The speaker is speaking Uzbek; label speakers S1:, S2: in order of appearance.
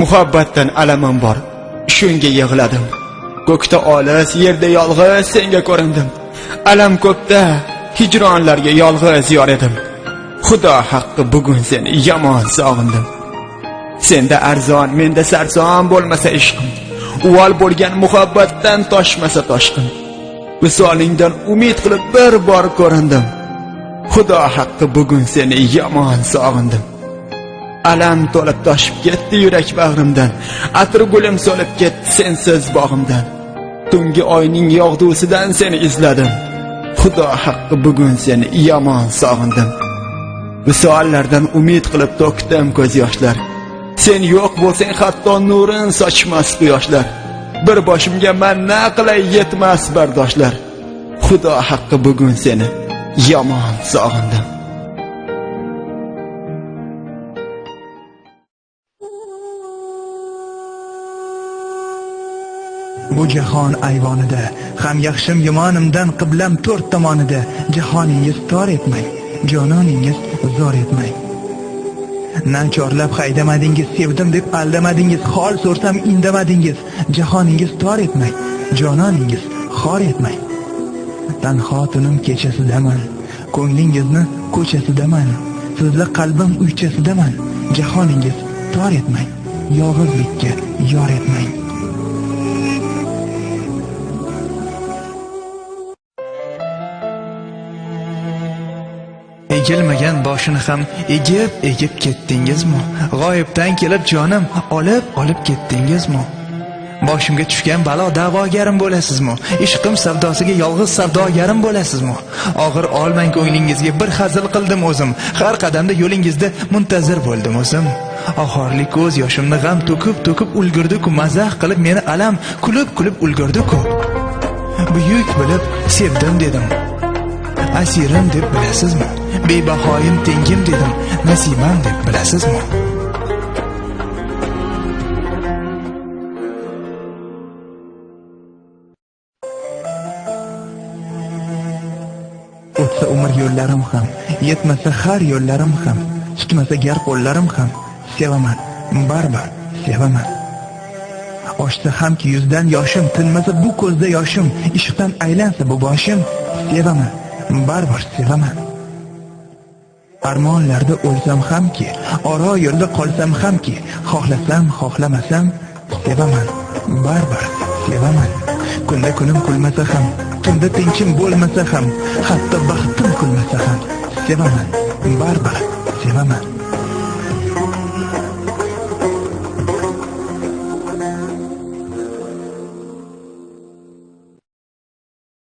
S1: Muhabbatdan alamim bor, shunga yig'ladim. Ko'kda olis, yerda yolg'iz senga ko'rindim. Alam ko'kda, hijronlarga yolg'iz yor edim. Xudo haqqi bugun seni yomon sog'indim. Senda arzon, menda sarson bo'lmasa ishqim. Uvol bo'lgan muhabbatdan toshmasa toshqin. Visolingdan umid qilib bir bor ko'rindim. Xudo haqqi bugun seni yomon sog'indim. Alam to'lib toshib ketdi yurak bag'rimdan. Atir gulim so'lib ketdi sensiz bog'imdan. Tungi oyning yog'dusidan seni izladim. Xudo haqqi bugun seni yomon sog'indim. Visollardan umid qilib to'kdim ko'z yoshlar. Sen yo'q bo'lsang hatto nurin sochmas quyoshlar. Bir boshimga man na qilay yetmas bardoshlar. Xudo haqqi bugun seni yomon sog'indim.
S2: Bu jahon ayvonida ham yaxshim yomonimdan qiblam to'rt tomonida. Jahoningiz tor etmang, jononingiz zor etmang. Na chorlab haydamadingiz, sevdim deb aldamadingiz, hol so'rsam indamadingiz. Jahoningiz tor etmang, jononingiz xor etmang. Tanho tunim kechasidaman, ko'nglingizni ko'chasidaman. Sizlar qalbim uychasidaman. Jahoningiz tor etmang, yolg'izlikka yor etmang. Egilmagan boshini ham egib ketdingizmi? G'oyibdan kelib jonim olib ketdingizmi? Boshimga tushgan balo da'vogarim bo'lasizmi? Ishqim savdosiga yolg'iz savdogarim bo'lasizmi? Og'ir olmang ko'nglingizga, bir hazil qildim o'zim. Har qadamda yo'lingizda muntazir bo'ldim o'zim. Oxirli ko'z yoshimni g'am to'kib ulgurdi-ku, mazah qilib meni alam kulib ulgurdi-ku. Buyuk bilib sevdim dedim. Asirim deb bilasizmi? Bebahoyim tengim dedim. Nasibam deb bilasizmi? O'tsa umr yo'llarim ham, yetmasa har yo'llarim ham, tutmasa gar qo'llarim ham, sevaman, baribir sevaman. Oshsa hamki yuzdan yoshim, tinmasa bu ko'zda yoshim, ishqdan aylansa bu boshim, sevaman, baribir sevaman. Armonlarda o'lsam hamki, oro yo'lda qolsam hamki, xohlasam, xohlamasam, sevaman, baribir sevaman. Kunda kunim kulmasa ham, tunda tinchim bo'lmasa ham, hatto baxtim kulmasa ham, sevaman, baribir sevaman.